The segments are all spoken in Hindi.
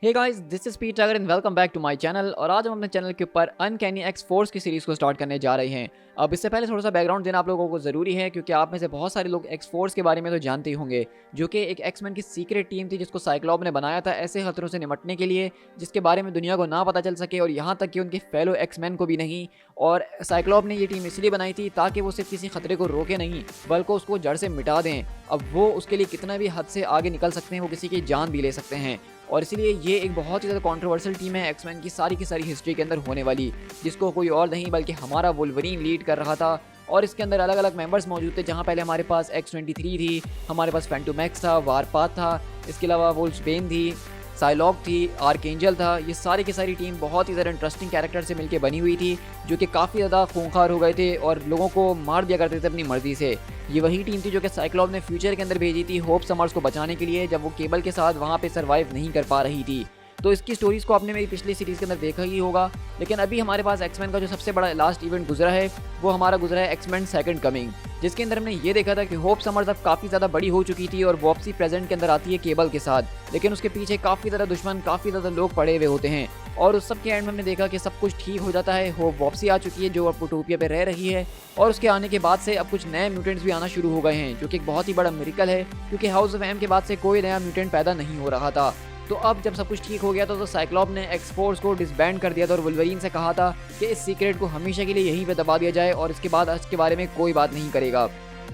Hey guys, this is Pete Tiger and welcome back to my channel. और आज हम अपने चैनल के ऊपर अनकैनी एक्स फोर्स की सीरीज़ को स्टार्ट करने जा रहे हैं। अब इससे पहले थोड़ा सा बैकग्राउंड देना आप लोगों को ज़रूरी है, क्योंकि आप में से बहुत सारे लोग एक्स फोर्स के बारे में तो जानते ही होंगे, जो कि एक एक्समैन की सीक्रेट टीम थी जिसको साइक्लॉप ने बनाया था ऐसे खतरों से निपटने के लिए जिसके बारे में दुनिया को ना पता चल सके, और यहाँ तक कि उनके फेलो एक्समैन को भी नहीं। और साइक्लॉप ने ये टीम इसलिए बनाई थी ताकि वो सिर्फ किसी खतरे को रोके नहीं, बल्कि उसको जड़ से मिटा दें। अब वो उसके लिए कितना भी हद से आगे निकल सकते हैं, वो किसी की जान भी ले सकते हैं। और इसलिए ये एक बहुत ही ज़्यादा कंट्रोवर्शियल टीम है एक्समैन की सारी हिस्ट्री के अंदर होने वाली, जिसको कोई और नहीं बल्कि हमारा वुल्वरीन लीड कर रहा था। और इसके अंदर अलग अलग मेंबर्स मौजूद थे, जहाँ पहले हमारे पास X-23 थी, हमारे पास फैंटोमैक्स था, वारपाथ था, इसके अलावा वोल्सबेन थी, साइलॉक थी, आर्कएंजल था। ये सारी की सारी टीम बहुत ही ज़्यादा इंटरेस्टिंग कैरेक्टर से मिलकर बनी हुई थी, जो कि काफ़ी ज़्यादा खूंखार हो गए थे और लोगों को मार दिया करते थे अपनी मर्जी से। ये वही टीम थी जो कि साइक्लॉप ने फ्यूचर के अंदर भेजी थी होप समर्स को बचाने के लिए, जब वो केबल के साथ वहाँ पे सर्वाइव नहीं कर पा रही थी। तो इसकी स्टोरीज़ को आपने मेरी पिछली सीरीज़ के अंदर देखा ही होगा। लेकिन अभी हमारे पास एक्समैन का जो सबसे बड़ा लास्ट इवेंट गुजरा है, वो हमारा गुजरा है एक्समैन सेकंड कमिंग, जिसके अंदर हमने ये देखा था कि होप समर्स अब काफ़ी ज़्यादा बड़ी हो चुकी थी और वापसी प्रेजेंट के अंदर आती है केबल के साथ। लेकिन उसके पीछे काफ़ी ज़्यादा दुश्मन, काफ़ी ज़्यादा लोग पड़े हुए होते हैं। और उस सब के एंड में हमने देखा कि सब कुछ ठीक हो जाता है। होप वापसी आ चुकी है जो अब पुटोपिया पे रह रही है, और उसके आने के बाद से अब कुछ नए म्यूटेंट्स भी आना शुरू हो गए हैं, जो कि एक बहुत ही बड़ा मिरेकल है, क्योंकि हाउस ऑफ एम के बाद से कोई नया म्यूटेंट पैदा नहीं हो रहा था। तो अब जब सब कुछ ठीक हो गया था, तो साइक्लॉप ने एक्स फोर्स को डिसबैंड कर दिया था और वुल्वरीन से कहा था कि इस सीक्रेट को हमेशा के लिए यहीं पे दबा दिया जाए और इसके बाद इसके बारे में कोई बात नहीं करेगा।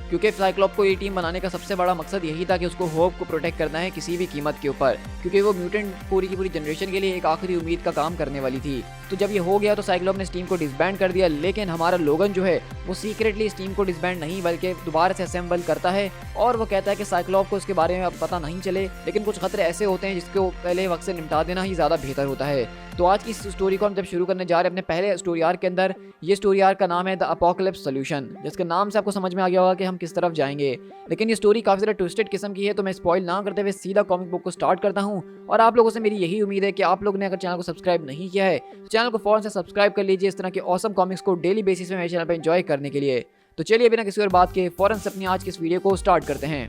क्योंकि साइक्लॉप को ये टीम बनाने का सबसे बड़ा मकसद यही था कि उसको होप को प्रोटेक्ट करना है किसी भी कीमत के ऊपर, क्योंकि वो म्यूटेंट पूरी की पूरी जनरेशन के लिए एक आखिरी उम्मीद का काम करने वाली थी। तो जब ये हो गया तो साइक्लॉप ने इस टीम को डिसबैंड कर दिया। लेकिन हमारा लोगन जो है वो सीक्रेटली इस टीम को डिसबैंड नहीं बल्कि दोबारा से असेंबल करता है, और वो कहता है कि साइक्लॉप को इसके बारे में अब पता नहीं चले, लेकिन कुछ खतरे ऐसे होते हैं जिसको पहले वक्त से निपटा देना ही ज़्यादा बेहतर होता है। तो आज की स्टोरी को हम जब शुरू करने जा रहे हैं अपने पहले स्टोरी आर्क के अंदर, ये स्टोरी आर्क का नाम है द अपोकलिप्स सॉल्यूशन, जिसके नाम से आपको समझ में आ गया होगा कि हम किस तरफ जाएंगे। लेकिन ये स्टोरी काफ़ी ज़्यादा ट्विस्टेड किस्म की है, तो मैं स्पॉइल ना करते हुए सीधा कॉमिक बुक को स्टार्ट करता हूँ। और आप लोगों से मेरी यही उम्मीद है कि आप लोग ने अगर चैनल को सब्सक्राइब नहीं किया है तो चैनल को फौरन से सब्सक्राइब कर लीजिए, इस तरह के ऑसम कॉमिक्स को डेली बेसिस पे मेरे चैनल पर एंजॉय करने के लिए। तो चलिए बिना किसी और बात के फौरन से अपनी आज की इस वीडियो को स्टार्ट करते हैं।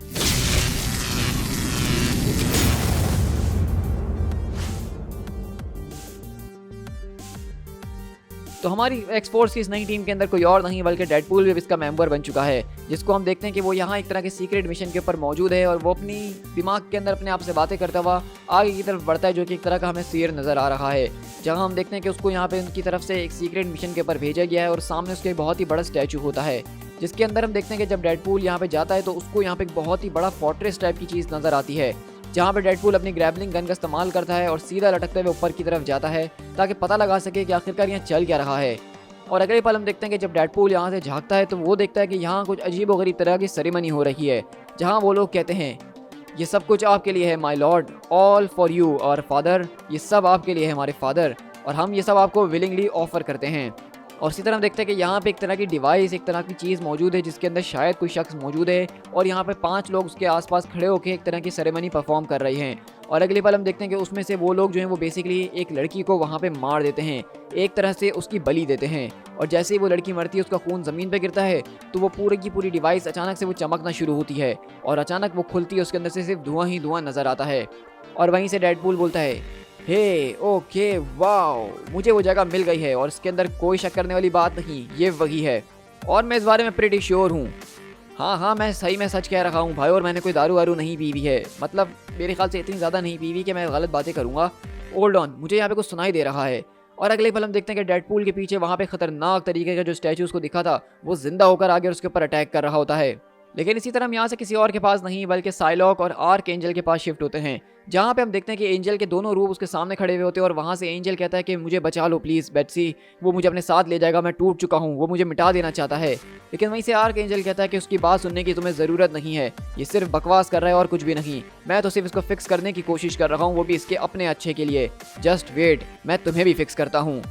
तो हमारी एक्स फोर्स की इस नई टीम के अंदर कोई और नहीं बल्कि डेडपूल भी इसका मेंबर बन चुका है, जिसको हम देखते हैं कि वो यहाँ एक तरह के सीक्रेट मिशन के ऊपर मौजूद है, और वो अपनी दिमाग के अंदर अपने आप से बातें करता हुआ आगे की तरफ बढ़ता है, जो कि एक तरह का हमें सीयर नज़र आ रहा है, जहाँ हम देखते हैं कि उसको यहाँ पे उनकी तरफ से एक सीक्रेट मिशन के ऊपर भेजा गया है, और सामने उसके बहुत ही बड़ा स्टैचू होता है, जिसके अंदर हम देखते हैं कि जब डेडपूल यहाँ पे जाता है तो उसको यहाँ पे एक बहुत ही बड़ा फोर्ट्रेस टाइप की चीज़ नज़र आती है, जहाँ पे डेडपूल अपनी ग्रैबलिंग गन का इस्तेमाल करता है और सीधा लटकते हुए ऊपर की तरफ जाता है ताकि पता लगा सके कि आखिरकार यहाँ चल क्या रहा है। और अगले पल हम देखते हैं कि जब डेडपूल यहाँ से झांकता है तो वो देखता है कि यहाँ कुछ अजीब व गरीब तरह की सेरेमनी हो रही है, जहाँ वो लोग कहते हैं ये सब कुछ आपके लिए है my Lord, all for you और फादर, ये सब आपके लिए है हमारे फादर, और हम ये सब आपको विलिंगली ऑफर करते हैं। और इसी तरह हम देखते हैं कि यहाँ पे एक तरह की डिवाइस, एक तरह की चीज़ मौजूद है जिसके अंदर शायद कोई शख्स मौजूद है, और यहाँ पे 5 लोग उसके आसपास खड़े होकर एक तरह की सेरेमनी परफॉर्म कर रहे हैं। और अगले पल हम देखते हैं कि उसमें से वो लोग जो हैं वो बेसिकली एक लड़की को वहाँ पे मार देते हैं, एक तरह से उसकी बलि देते हैं। और जैसे ही वो लड़की मरती है उसका खून ज़मीन पे गिरता है, तो वो पूरी की पूरी डिवाइस अचानक से वो चमकना शुरू होती है, और अचानक वो खुलती है, उसके अंदर से सिर्फ धुआं ही धुआं नज़र आता है। और वहीं से डेडपूल बोलता है हे ओके वाओ, मुझे वो जगह मिल गई है और इसके अंदर कोई शक करने वाली बात नहीं, ये वही है, और मैं इस बारे में प्रीटी श्योर हूँ। हाँ, मैं सही में सच कह रहा हूँ भाई, और मैंने कोई दारू वारू नहीं पी हुई है, मतलब मेरे ख्याल से इतनी ज़्यादा नहीं पी हुई कि मैं गलत बातें करूँगा। होल्ड ऑन, मुझे यहाँ पे कुछ सुनाई दे रहा है। और अगले पल हम देखते हैं कि डेडपूल के पीछे वहाँ पे खतरनाक तरीके का जो स्टैचू उसको दिखा था वो जिंदा होकर आगे उसके ऊपर अटैक कर रहा होता है। लेकिन इसी तरह हम यहाँ से किसी और के पास नहीं बल्कि साइलॉक और आर्कएंजल के पास शिफ्ट होते हैं, जहाँ पे हम देखते हैं कि एंजल के दोनों रूप उसके सामने खड़े हुए होते हैं, और वहाँ से एंजल कहता है कि मुझे बचा लो प्लीज़ बेट्सी, वो मुझे अपने साथ ले जाएगा, मैं टूट चुका हूँ, वो मुझे मिटा देना चाहता है। लेकिन वहीं से आर्कएंजल कहता है कि उसकी बात सुनने की तुम्हें ज़रूरत नहीं है, ये सिर्फ बकवास कर रहा है और कुछ भी नहीं, मैं तो सिर्फ इसको फिक्स करने की कोशिश कर रहा हूँ, वो भी इसके अपने अच्छे के लिए, जस्ट वेट, मैं तुम्हें भी फिक्स करता हूँ।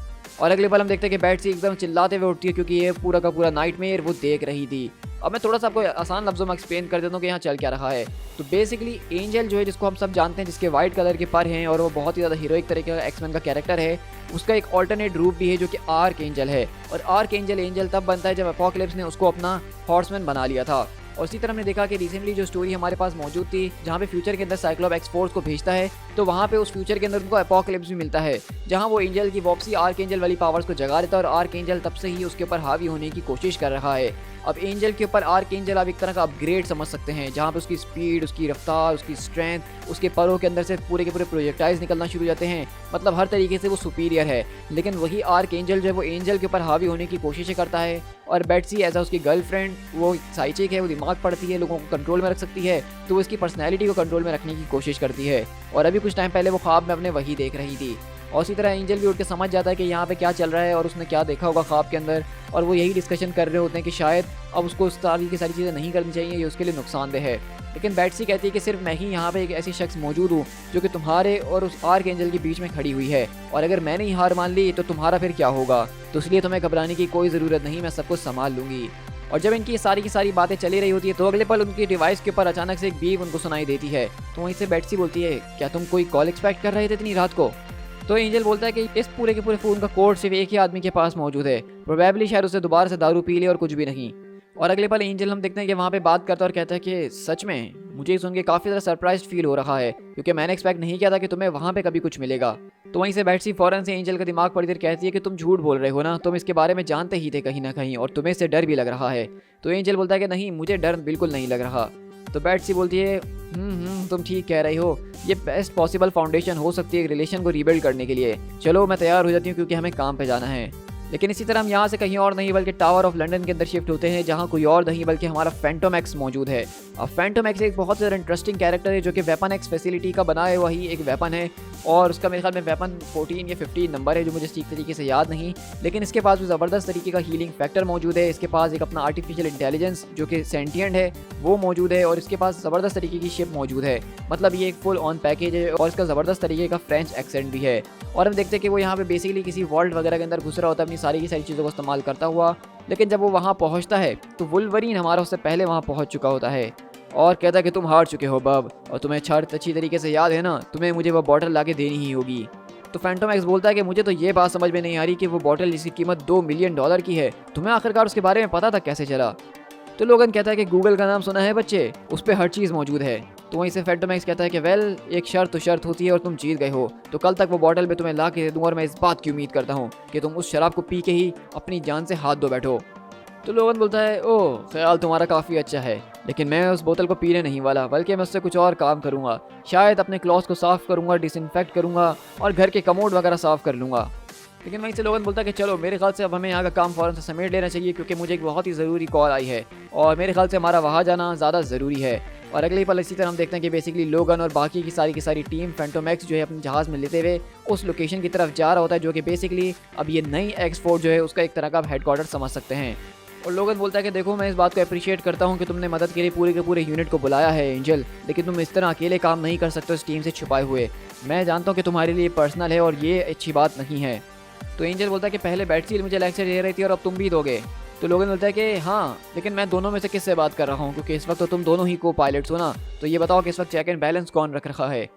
और अगले पल हम देखते हैं कि बेट्सी एकदम चिल्लाते हुए उठती है, क्योंकि ये पूरा का पूरा नाइटमेयर वो देख रही थी। अब मैं थोड़ा सा आपको आसान लफ्ज़ों में एक्सप्लेन कर देता हूँ कि यहाँ चल क्या रहा है। तो बेसिकली एंजल जो है, जिसको हम सब जानते हैं, जिसके वाइट कलर के पर हैं और वो बहुत ही ज़्यादा हीरोइक तरीके का एक्समैन का कैरेक्टर है, उसका एक ऑल्टरनेट रूप भी है जो कि आर्कएंजल है। और आर्कएंजल एंजल तब बनता है जब अपोकलिप्स ने उसको अपना हॉर्समैन बना लिया था। और इसी तरह हमने देखा कि रिसेंटली जो स्टोरी हमारे पास मौजूद थी, जहाँ पे फ्यूचर के अंदर साइक्लोप एक्स फोर्स को भेजता है, तो वहाँ पे उस फ्यूचर के अंदर उनको एपोकलिप्स भी मिलता है, जहाँ वो एंजल की वापसी आर्क एंजल वाली पावर्स को जगा देता है और आर्क एंजल तब से ही उसके ऊपर हावी होने की कोशिश कर रहा है। अब एंजल के ऊपर आर्क एंजल आप एक तरह का अपग्रेड समझ सकते हैं, जहाँ पे उसकी स्पीड, उसकी रफ्तार, उसकी स्ट्रेंथ, उसके परों के अंदर से पूरे के पूरे प्रोजेक्टाइल्स निकलना शुरू हो जाते हैं, मतलब हर तरीके से वो सुपीरियर है। लेकिन वही आर्क एंजल जो है वो एंजल के ऊपर हावी होने की कोशिशें करता है, और बेट्सी एज उसकी गर्लफ्रेंड, वो साइचिक है, वो दिमाग पढ़ती है, लोगों को कंट्रोल में रख सकती है, तो वो इसकी पर्सनैलिटी को कंट्रोल में रखने की कोशिश करती है। और अभी कुछ टाइम पहले वो ख्वाब में अपने वही देख रही थी, और उसी तरह एंजल भी उठ के समझ जाता है कि यहाँ पे क्या चल रहा है और उसने क्या देखा होगा ख्वाब के अंदर, और वो यही डिस्कशन कर रहे होते हैं कि शायद अब उसको उस तरह की सारी चीज़ें नहीं करनी चाहिए, ये उसके लिए नुकसानदेह है। लेकिन बेट्सी कहती है कि सिर्फ मैं ही यहाँ पे एक ऐसी शख्स मौजूद हूँ जो कि तुम्हारे और उस आर्क एंजल के बीच में खड़ी हुई है, और अगर मैंने ही हार मान ली तो तुम्हारा फिर क्या होगा, तो इसलिए तुम्हें घबराने की कोई ज़रूरत नहीं, मैं सब कुछ संभाल लूँगी। और जब इनकी सारी की सारी बातें चली रही होती है, तो अगले पल उनकी डिवाइस के ऊपर अचानक से एक बीप उनको सुनाई देती है। तो वहीं से बेट्सी बोलती है, क्या तुम कोई कॉल एक्सपेक्ट कर रहे थे इतनी रात को? तो एंजल बोलता है कि इस पूरे के पूरे फ़ोन का कोड सिर्फ एक ही आदमी के पास मौजूद है, प्रोबेबली शायद उसे दोबारा से दारू पी ले और कुछ भी नहीं। और अगले पल एंजल हम देखते हैं कि वहाँ पे बात करता है और कहता है कि सच में मुझे सुन के काफ़ी ज़्यादा सरप्राइज फील हो रहा है, क्योंकि मैंने एक्सपेक्ट नहीं किया था कि तुम्हें वहाँ पे कभी कुछ मिलेगा। तो वहीं से बेट्सी फौरन से एंजल का दिमाग पड़ी देर कहती है कि तुम झूठ बोल रहे हो ना, तुम इसके बारे में जानते ही थे कहीं ना कहीं, और तुम्हें इससे डर भी लग रहा है। तो एंजल बोलता है कि नहीं, मुझे डर बिल्कुल नहीं लग रहा। तो बेट्सी बोलती है तुम ठीक कह रही हो, ये बेस्ट पॉसिबल फाउंडेशन हो सकती है एक रिलेशन को रीबिल्ड करने के लिए। चलो मैं तैयार हो जाती हूँ क्योंकि हमें काम पे जाना है। लेकिन इसी तरह हम यहाँ से कहीं और नहीं बल्कि टावर ऑफ लंदन के अंदर शिफ्ट होते हैं, जहाँ कोई और नहीं बल्कि हमारा फैंटम एक्स मौजूद है। अब फैंटम एक्स एक बहुत ज़्यादा इंटरेस्टिंग कैरेक्टर है जो कि वेपन एक्स फैसिलिटी का बनाया हुआ ही एक वेपन है, और उसका मेरे ख्याल में वेपन 14 या 15 नंबर है जो मुझे ठीक तरीके से याद नहीं। लेकिन इसके पास भी ज़बरदस्त तरीके का हीलिंग फैक्टर मौजूद है, इसके पास एक अपना आर्टिफिशियल इंटेलिजेंस जो कि सेंटिएंट है वो मौजूद है, और इसके पास ज़बरदस्त तरीके की शिप मौजूद है। मतलब ये एक फुल ऑन पैकेज है, और इसका ज़बरदस्त तरीके का फ्रेंच एक्सेंट भी है। और हम देखते हैं कि वो यहाँ पे बेसिकली किसी वॉल्ट वगैरह के अंदर घुस रहा होता है अपनी सारी की सारी चीज़ों को इस्तेमाल करता हुआ। लेकिन जब वो वहाँ पहुँचता है तो वुल्वरीन हमारा उससे पहले वहाँ पहुँच चुका होता है और कहता है कि तुम हार चुके हो बब, और तुम्हें अच्छी तरीके से याद है ना, तुम्हें मुझे वो बॉटल ला के देनी ही होगी। तो फैंटम एक्स बोलता है कि मुझे तो ये बात समझ में नहीं आ रही कि वो बॉटल जिसकी कीमत $2 मिलियन की है, तुम्हें आखिरकार उसके बारे में पता था कैसे चला? तो लोगन कहता है कि गूगल का नाम सुना है बच्चे, उस पर हर चीज़ मौजूद है। तो वहीं से फैंटम एक्स कहता है कि वेल, एक शर्त तो शर्त होती है और तुम जीत गए हो, तो कल तक वो बॉटल मैं तुम्हें ला के दे दूँ, और मैं इस बात की उम्मीद करता हूँ कि तुम उस शराब को पी के ही अपनी जान से हाथ धो बैठो। तो लोगन बोलता है, ओह ख्याल तुम्हारा काफ़ी अच्छा है, लेकिन मैं उस बोतल को पीने नहीं वाला, बल्कि मैं उससे कुछ और काम करूँगा। शायद अपने क्लॉथ को साफ़ करूँगा, डिसइंफेक्ट करूँगा, और घर के कमोड वगैरह साफ़ कर लूँगा। लेकिन वहीं से लोगन बोलता है कि चलो मेरे ख्याल से अब हमें यहाँ का काम फ़ौरन से समेट लेना चाहिए, क्योंकि मुझे एक बहुत ही ज़रूरी कॉल आई है, और मेरे ख्याल से हमारा वहाँ जाना ज़्यादा ज़रूरी है। और अगले पल इसी तरह हम देखते हैं कि बेसिकली लोगन और बाकी की सारी टीम फैंटम एक्स जो है अपने जहाज़ में लेते हुए उस लोकेशन की तरफ जा रहा होता है, जो कि बेसिकली अब ये नई एक्स फोर्स जो है उसका एक तरह का हेडक्वार्टर समझ सकते हैं। और लोगन बोलता है कि देखो, मैं इस बात को अप्रिशिएट करता हूँ कि तुमने मदद के लिए पूरे के पूरे यूनिट को बुलाया है एंजल, लेकिन तुम इस तरह अकेले काम नहीं कर सकते इस टीम से छुपाए हुए। मैं जानता हूँ कि तुम्हारे लिए पर्सनल है और ये अच्छी बात नहीं है। तो एंजल बोलता है कि पहले बेट्सी मुझे लेक्चर दे रही थी और अब तुम भी दोगे। तो लोगन बोलता है कि हाँ, लेकिन मैं दोनों में से किससे बात कर रहा हूँ, क्योंकि इस वक्त तो तुम दोनों ही को पायलट्स हो ना, तो ये बताओ कि इस वक्त चेक एंड बैलेंस कौन रख रखा है।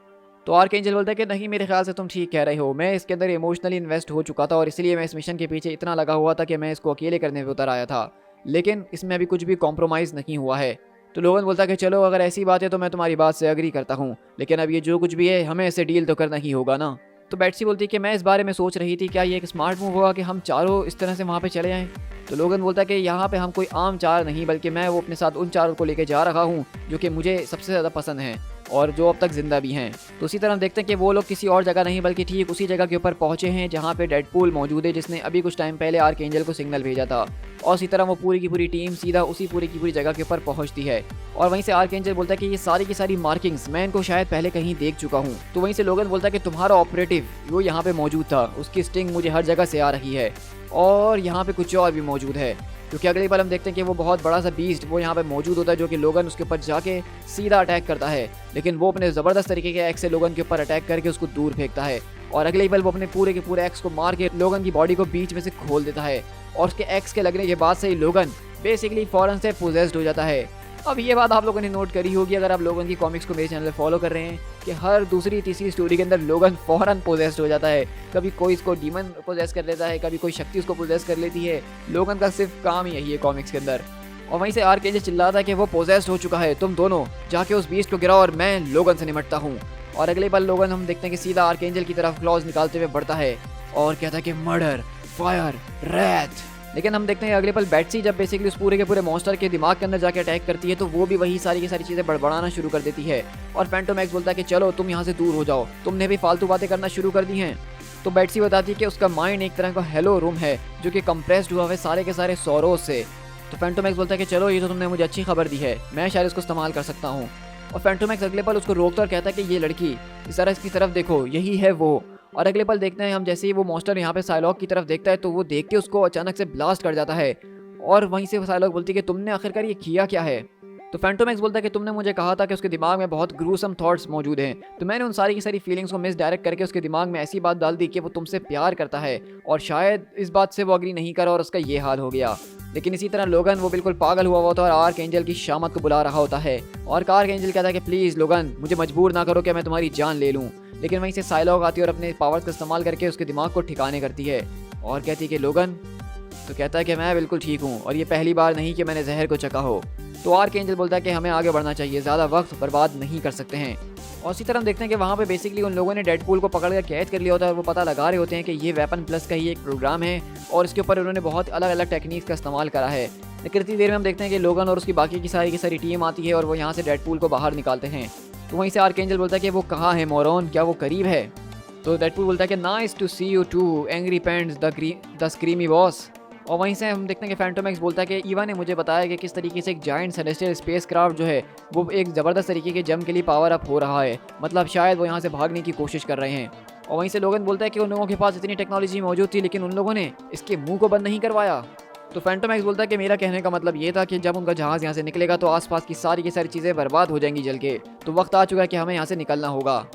तो आर्क एंजल बोलता है कि नहीं, मेरे ख्याल से तुम ठीक कह रहे हो, मैं इसके अंदर इमोशनली इन्वेस्ट हो चुका था और इसलिए मैं इस मिशन के पीछे इतना लगा हुआ था कि मैं इसको अकेले करने पर उतर आया था, लेकिन इसमें अभी कुछ भी कॉम्प्रोमाइज़ नहीं हुआ है। तो लोगन बोलता है कि चलो अगर ऐसी बात है तो मैं तुम्हारी बात से एग्री करता हूँ, लेकिन अब ये जो कुछ भी है हमें इसे डील तो करना ही होगा ना। तो बेट्सी बोलती है कि मैं इस बारे में सोच रही थी, क्या ये एक स्मार्ट मूव होगा कि हम चारों इस तरह से वहाँ पे चले जाएं। तो लोगन बोलता है कि यहाँ पे हम कोई आम चार नहीं, बल्कि मैं वो अपने साथ उन चारों को लेके जा रहा हूँ जो कि मुझे सबसे ज़्यादा पसंद हैं और जो अब तक ज़िंदा भी हैं। तो उसी तरह हम देखते हैं कि वो लोग किसी और जगह नहीं बल्कि ठीक उसी जगह के ऊपर पहुँचे हैं जहाँ पे डेडपूल मौजूद है, जिसने अभी कुछ टाइम पहले आर्क एंजल को सिग्नल भेजा था। और इसी तरह वो पूरी की पूरी टीम सीधा उसी पूरी की पूरी जगह के ऊपर पहुँचती है। और वहीं से आर्क एंजल बोलता है कि ये सारी की सारी मार्किंग्स मैं इनको शायद पहले कहीं देख चुका हूँ। तो वहीं से लोगन बोलता है कि तुम्हारा ऑपरेटिव वो यहाँ पे मौजूद था, उसकी स्टिंग मुझे हर जगह से आ रही है, और यहाँ पे कुछ और भी मौजूद है। क्योंकि अगली बार हम देखते हैं कि वो बहुत बड़ा सा बीस्ट वो यहाँ पे मौजूद होता है, जो कि लोगन उसके ऊपर जाके सीधा अटैक करता है, लेकिन वो अपने ज़बरदस्त तरीके के एक्स से लोगन के ऊपर अटैक करके उसको दूर फेंकता है। और अगले पल वो अपने पूरे के पूरे एक्स को मार के लोगन की बॉडी को बीच में से खोल देता है, और उसके एक्स के लगने के बाद से ही लोगन बेसिकली फौरन से पोजेस्ड हो जाता है। अब ये बात आप लोगों ने नोट करी होगी अगर आप लोगन की कॉमिक्स को मेरे चैनल पे फॉलो कर रहे हैं, कि हर दूसरी तीसरी स्टोरी के अंदर लोगन फौरन पोजेस्ड हो जाता है। कभी कोई इसको डीमन पोजेस कर लेता है, कभी कोई शक्ति उसको पोजेस कर लेती है। लोगन का सिर्फ काम ही यही है कॉमिक्स के अंदर। और वहीं से आर्कएंजल चिल्लाता है कि वो पोजेस्ड हो चुका है, तुम दोनों जाके उस बीस्ट को गिराओ और मैं लोगन से निपटता हूँ। और अगले पल लोगन हम देखते हैं कि सीधा आर्कएंजल की तरफ क्लॉज निकालते हुए बढ़ता है और कहता है कि मर्डर, फायर, रैथ। लेकिन हम देखते हैं अगले पल बैट्सी जब बेसिकली उस पूरे के पूरे मॉन्स्टर के दिमाग के अंदर जाके अटैक करती है तो वो भी वही सारी की सारी चीज़ें बड़बड़ाना शुरू कर देती है। और फैंटोमैक्स बोलता है कि चलो तुम यहाँ से दूर हो जाओ, तुमने भी फालतू बातें करना शुरू कर दी हैं। तो बैट्सी बताती है कि उसका माइंड एक तरह का हेलो रूम है जो कि कंप्रेस्ड हुआ है सारे के सारे सौरों से। तो फैंटोमैक्स बोलता है कि चलो ये तो तुमने मुझे अच्छी खबर दी है, मैं शायद इसको इस्तेमाल कर सकता हूँ। और फैंटोमैक्स अगले पल उसको रोकता और कहता है कि ये लड़की इस तरह की तरफ देखो, यही है वो। और अगले पल देखते हैं हम जैसे ही वो मॉन्स्टर यहाँ पे साइलॉग की तरफ देखता है तो वो देख के उसको अचानक से ब्लास्ट कर जाता है। और वहीं से साइलॉग बोलती है कि तुमने आखिरकार ये किया क्या है। तो फैंटोमैक्स बोलता है कि तुमने मुझे कहा था कि उसके दिमाग में बहुत ग्रूसम थॉट्स मौजूद हैं, तो मैंने उन सारी की सारी फीलिंग्स को मिस डायरेक्ट करके उसके दिमाग में ऐसी बात डाल दी कि वो तुमसे प्यार करता है और शायद इस बात से वो अग्री नहीं करा और उसका ये हाल हो गया। लेकिन इसी तरह लोगन वो बिल्कुल पागल हुआ होता है और आर्कएंजल की शामत को बुला रहा होता है। और आर्कएंजल कहता है कि प्लीज़ लोगन मुझे मजबूर ना करो कि मैं तुम्हारी जान ले लूँ। लेकिन वहीं से साइलॉग आती है और अपने पावर्स का इस्तेमाल करके उसके दिमाग को ठिकाने करती है और कहती है कि लोगन, तो कहता है कि मैं बिल्कुल ठीक हूँ और ये पहली बार नहीं कि मैंने जहर को चखा हो। तो आर्कएंजल बोलता है कि हमें आगे बढ़ना चाहिए, ज़्यादा वक्त बर्बाद नहीं कर सकते हैं। और इसी तरह हम देखते हैं कि वहाँ पे बेसिकली उन लोगों ने डेडपूल को पकड़ कर कैद कर लिया होता है और वो पता लगा रहे होते हैं कि ये वेपन प्लस का ही एक प्रोग्राम है और इसके ऊपर उन्होंने बहुत अलग अलग टेक्निक्स का इस्तेमाल करा है। लेकिन इतनी देर में हम देखते हैं कि लोगन और उसकी बाकी की सारी टीम आती है और वो यहाँ से डेडपूल को बाहर निकालते हैं। तो वहीं से आर्कएंजल बोलता है कि वो कहाँ है मोरॉन, क्या वो करीब है। तो डेडपूल बोलता है कि nice to see you too, angry pants the screamy boss. और वहीं से हम देखते हैं कि फैंटोमैक्स बोलता है कि ईवा ने मुझे बताया कि किस तरीके से एक जायंट सेलेस्टियल स्पेसक्राफ्ट जो है वो एक ज़बरदस्त तरीके के जम के लिए पावर अप हो रहा है, मतलब शायद वो यहाँ से भागने की कोशिश कर रहे हैं। और वहीं से लोगन बोलता है कि उन लोगों के पास इतनी टेक्नोलॉजी मौजूद थी लेकिन उन लोगों ने इसके मुंह को बंद नहीं करवाया। तो फैंटोमैक्स बोलता है कि मेरा कहने का मतलब ये था कि जब उनका जहाज़ यहाँ से निकलेगा तो आसपास की सारी चीज़ें बर्बाद हो जाएंगी जल के, तो वक्त आ चुका है कि हमें यहाँ से निकलना होगा।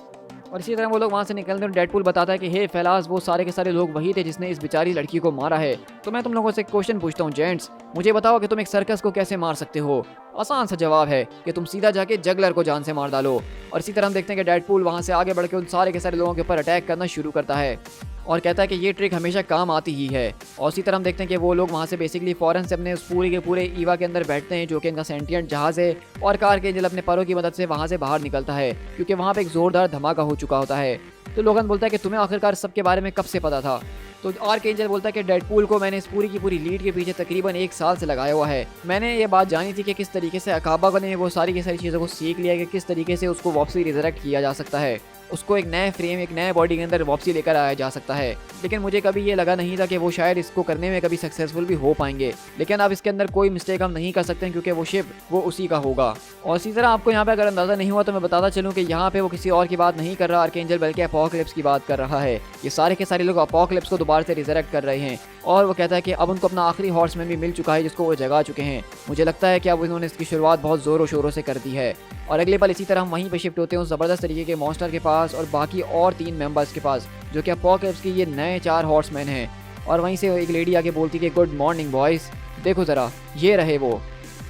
और इसी तरह वो लोग वहाँ से निकलते हैं। डेडपूल बताता है कि हे फैलास, वो सारे के सारे लोग वही थे जिसने इस बेचारी लड़की को मारा है। तो मैं तुम लोगों से एक क्वेश्चन पूछता हूँ जेंट्स, मुझे बताओ कि तुम एक सर्कस को कैसे मार सकते हो। आसान सा जवाब है कि तुम सीधा जाके जगलर को जान से मार डालो। और इसी तरह हम देखते हैं कि डेडपूल वहाँ से आगे बढ़ के उन सारे के सारे लोगों के ऊपर अटैक करना शुरू करता है और कहता है कि ये ट्रिक हमेशा काम आती ही है। और इसी तरह हम देखते हैं कि वो लोग वहाँ से बेसिकली फौरन से अपने उस पूरे के पूरे ईवा के अंदर बैठते हैं जो कि इनका सेंटिएंट जहाज़ है। और आर्कएंजल अपने परों की मदद से वहाँ से बाहर निकलता है क्योंकि वहाँ पे एक ज़ोरदार धमाका हो चुका होता है। तो लोगन बोलता है कि तुम्हें आखिरकार सबके बारे में कब से पता था। तो आर्कएंजल बोलता है कि डेडपूल को मैंने इस पूरी की पूरी लीड के पीछे तकरीबन 1 साल से लगाया हुआ है। मैंने ये बात जानी थी कि किस तरीके से अकाबा ने वो सारी की सारी चीज़ों को सीख लिया कि किस तरीके से उसको वापसी रिजरेक्ट किया जा सकता है, उसको एक नए फ्रेम, एक नए बॉडी के अंदर वापसी लेकर आया जा सकता है। लेकिन मुझे कभी ये लगा नहीं था कि वो शायद इसको करने में कभी सक्सेसफुल भी हो पाएंगे। लेकिन अब इसके अंदर कोई मिस्टेक हम नहीं कर सकते हैं क्योंकि वो शिप वो उसी का होगा। और इसी तरह आपको यहाँ पे अगर अंदाज़ा नहीं हुआ तो मैं बताता चलूँ कि यहाँ पे वो किसी और की बात नहीं कर रहा आर्कएंजल, बल्कि अपोकलिप्स की बात कर रहा है। ये सारे के सारे लोग अपोकलिप्स को दोबारा से रिजरेक्ट कर रहे हैं और वो कहता है कि अब उनको अपना आखिरी हॉर्समैन भी मिल चुका है जिसको वो जगा चुके हैं। मुझे लगता है कि अब उन्होंने इसकी शुरुआत बहुत ज़ोरों शोरों से कर दी है। और अगले पल इसी तरह हम वहीं पे शिफ्ट होते हैं उस ज़बरदस्त तरीके के मॉन्स्टर के पास और बाकी और 3 मेंबर्स के पास जो कि अपोकलिप्स की ये नए 4 हॉर्समैन हैं। और वहीं से एक लेडी आके बोलती है कि गुड मॉर्निंग बॉयज़, देखो ज़रा ये रहे वो।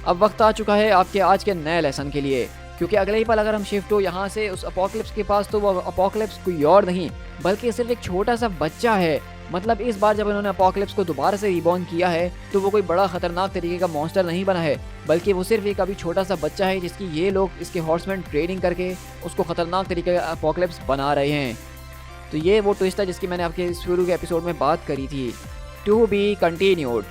अब वक्त आ चुका है आपके आज के नए लेसन के लिए, क्योंकि अगले ही पल अगर हम शिफ्ट हो यहाँ से उस अपोकलिप्स के पास तो वो अपोकलिप्स कोई और नहीं बल्कि सिर्फ एक छोटा सा बच्चा है। मतलब इस बार जब उन्होंने अपोकलिप्स को दोबारा से रिबॉर्न किया है तो वो कोई बड़ा खतरनाक तरीके का मॉन्स्टर नहीं बना है, बल्कि वो सिर्फ एक अभी छोटा सा बच्चा है जिसकी ये लोग इसके हॉर्समैन ट्रेनिंग करके उसको खतरनाक तरीके का अपोकलिप्स बना रहे हैं। तो ये वो ट्विस्ट है जिसकी मैंने आपके शुरू के एपिसोड में बात करी थी। To be continued.